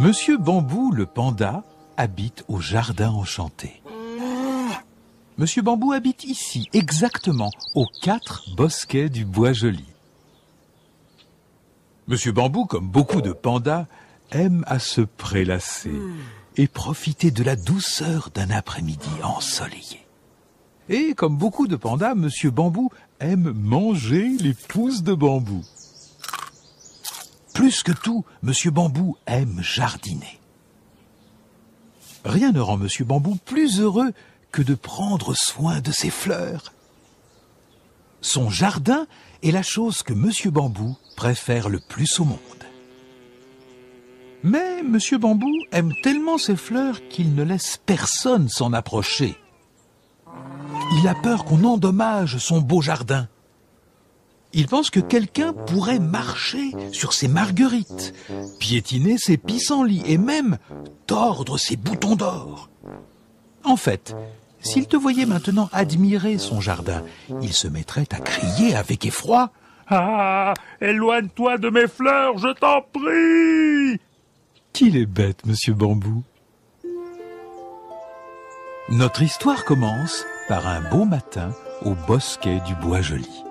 Monsieur Bambou, le panda, habite au jardin enchanté. Monsieur Bambou habite ici, exactement, aux 4 bosquets du Bois Joli. Monsieur Bambou, comme beaucoup de pandas, aime à se prélasser et profiter de la douceur d'un après-midi ensoleillé. Et comme beaucoup de pandas, Monsieur Bambou aime manger les pousses de bambou. Plus que tout, Monsieur Bambou aime jardiner. Rien ne rend Monsieur Bambou plus heureux que de prendre soin de ses fleurs. Son jardin est la chose que Monsieur Bambou préfère le plus au monde. Mais Monsieur Bambou aime tellement ses fleurs qu'il ne laisse personne s'en approcher. Il a peur qu'on endommage son beau jardin. Il pense que quelqu'un pourrait marcher sur ses marguerites, piétiner ses pissenlits et même tordre ses boutons d'or. En fait, s'il te voyait maintenant admirer son jardin, il se mettrait à crier avec effroi. « Ah, éloigne-toi de mes fleurs, je t'en prie !» Qu'il est bête, Monsieur Bambou. Notre histoire commence par un beau matin au bosquet du Bois Joli.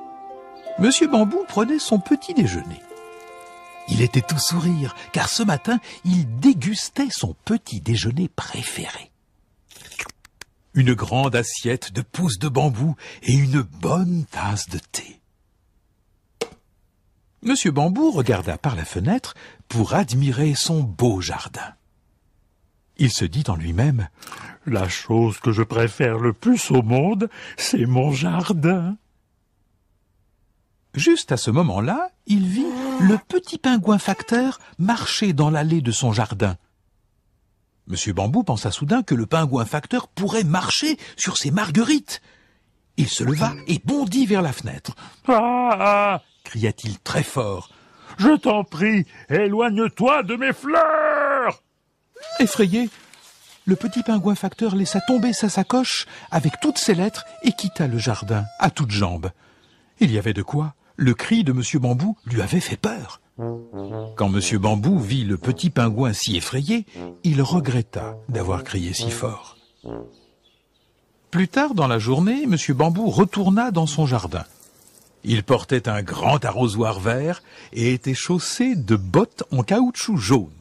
Monsieur Bambou prenait son petit déjeuner. Il était tout sourire, car ce matin, il dégustait son petit déjeuner préféré. Une grande assiette de pousses de bambou et une bonne tasse de thé. Monsieur Bambou regarda par la fenêtre pour admirer son beau jardin. Il se dit en lui-même « La chose que je préfère le plus au monde, c'est mon jardin. » Juste à ce moment-là, il vit le petit pingouin facteur marcher dans l'allée de son jardin. Monsieur Bambou pensa soudain que le pingouin facteur pourrait marcher sur ses marguerites. Il se leva et bondit vers la fenêtre. « Ah !» cria-t-il très fort. « Je t'en prie, éloigne-toi de mes fleurs !» Effrayé, le petit pingouin facteur laissa tomber sa sacoche avec toutes ses lettres et quitta le jardin à toutes jambes. Il y avait de quoi. Le cri de Monsieur Bambou lui avait fait peur. Quand Monsieur Bambou vit le petit pingouin si effrayé, il regretta d'avoir crié si fort. Plus tard dans la journée, Monsieur Bambou retourna dans son jardin. Il portait un grand arrosoir vert et était chaussé de bottes en caoutchouc jaune.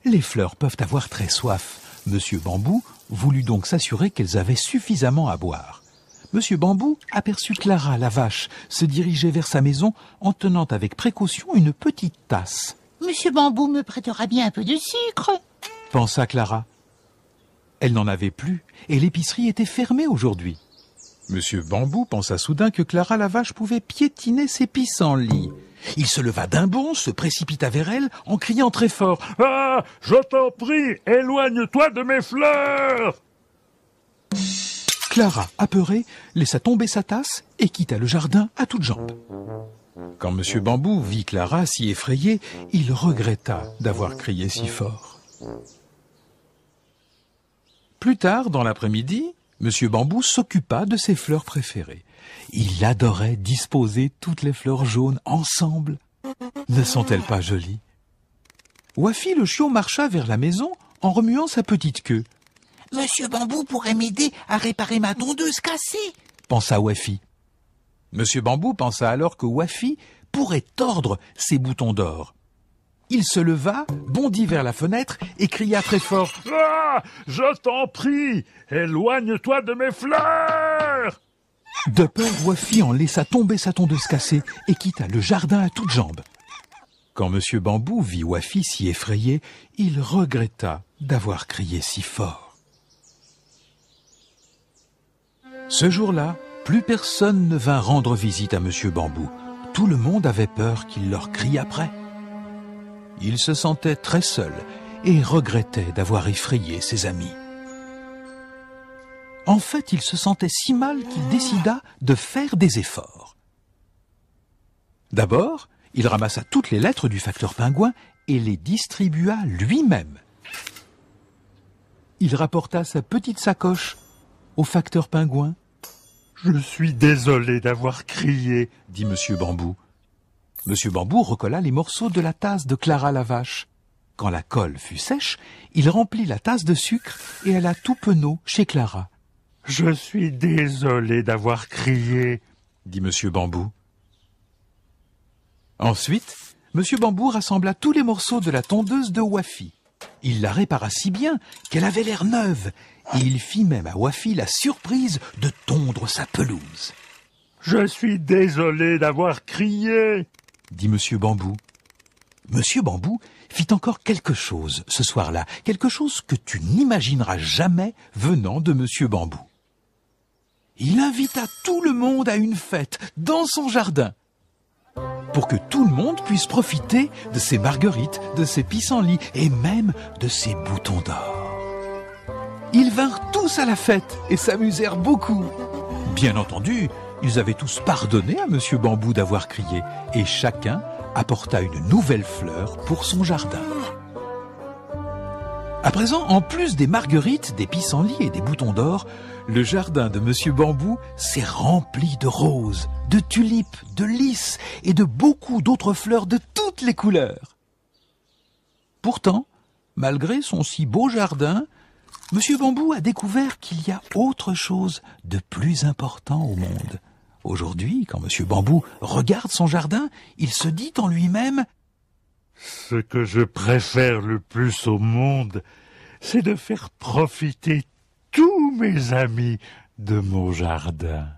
Les fleurs peuvent avoir très soif. Monsieur Bambou voulut donc s'assurer qu'elles avaient suffisamment à boire. Monsieur Bambou aperçut Clara, la vache, se diriger vers sa maison en tenant avec précaution une petite tasse. « Monsieur Bambou me prêtera bien un peu de sucre ?» pensa Clara. Elle n'en avait plus et l'épicerie était fermée aujourd'hui. Monsieur Bambou pensa soudain que Clara, la vache, pouvait piétiner ses pissenlits. Il se leva d'un bond, se précipita vers elle en criant très fort. « Ah, je t'en prie, éloigne-toi de mes fleurs !» Clara, apeurée, laissa tomber sa tasse et quitta le jardin à toutes jambes. Quand Monsieur Bambou vit Clara si effrayée, il regretta d'avoir crié si fort. Plus tard, dans l'après-midi, Monsieur Bambou s'occupa de ses fleurs préférées. Il adorait disposer toutes les fleurs jaunes ensemble. Ne sont-elles pas jolies? Wafi le chiot marcha vers la maison en remuant sa petite queue. « Monsieur Bambou pourrait m'aider à réparer ma tondeuse cassée !» pensa Wafi. Monsieur Bambou pensa alors que Wafi pourrait tordre ses boutons d'or. Il se leva, bondit vers la fenêtre et cria très fort. « Ah, je t'en prie, éloigne-toi de mes fleurs !» De peur, Wafi en laissa tomber sa tondeuse cassée et quitta le jardin à toutes jambes. Quand Monsieur Bambou vit Wafi si effrayé, il regretta d'avoir crié si fort. Ce jour-là, plus personne ne vint rendre visite à Monsieur Bambou. Tout le monde avait peur qu'il leur crie après. Il se sentait très seul et regrettait d'avoir effrayé ses amis. En fait, il se sentait si mal qu'il décida de faire des efforts. D'abord, il ramassa toutes les lettres du facteur pingouin et les distribua lui-même. Il rapporta sa petite sacoche au facteur pingouin. « Je suis désolé d'avoir crié, » dit Monsieur Bambou. Monsieur Bambou recolla les morceaux de la tasse de Clara la vache. Quand la colle fut sèche, il remplit la tasse de sucre et alla tout penaud chez Clara. « Je suis désolé d'avoir crié, » dit Monsieur Bambou. Ensuite, Monsieur Bambou rassembla tous les morceaux de la tondeuse de Wafi. Il la répara si bien qu'elle avait l'air neuve, et il fit même à Wafi la surprise de tondre sa pelouse. « Je suis désolé d'avoir crié, » dit Monsieur Bambou. Monsieur Bambou fit encore quelque chose ce soir-là, quelque chose que tu n'imagineras jamais venant de Monsieur Bambou. Il invita tout le monde à une fête dans son jardin, pour que tout le monde puisse profiter de ses marguerites, de ses pissenlits et même de ses boutons d'or. Ils vinrent tous à la fête et s'amusèrent beaucoup. Bien entendu, ils avaient tous pardonné à Monsieur Bambou d'avoir crié et chacun apporta une nouvelle fleur pour son jardin. À présent, en plus des marguerites, des pissenlits et des boutons d'or, le jardin de Monsieur Bambou s'est rempli de roses, de tulipes, de lys et de beaucoup d'autres fleurs de toutes les couleurs. Pourtant, malgré son si beau jardin, Monsieur Bambou a découvert qu'il y a autre chose de plus important au monde. Aujourd'hui, quand Monsieur Bambou regarde son jardin, il se dit en lui-même « Ce que je préfère le plus au monde, c'est de faire profiter tous mes amis de mon jardin. »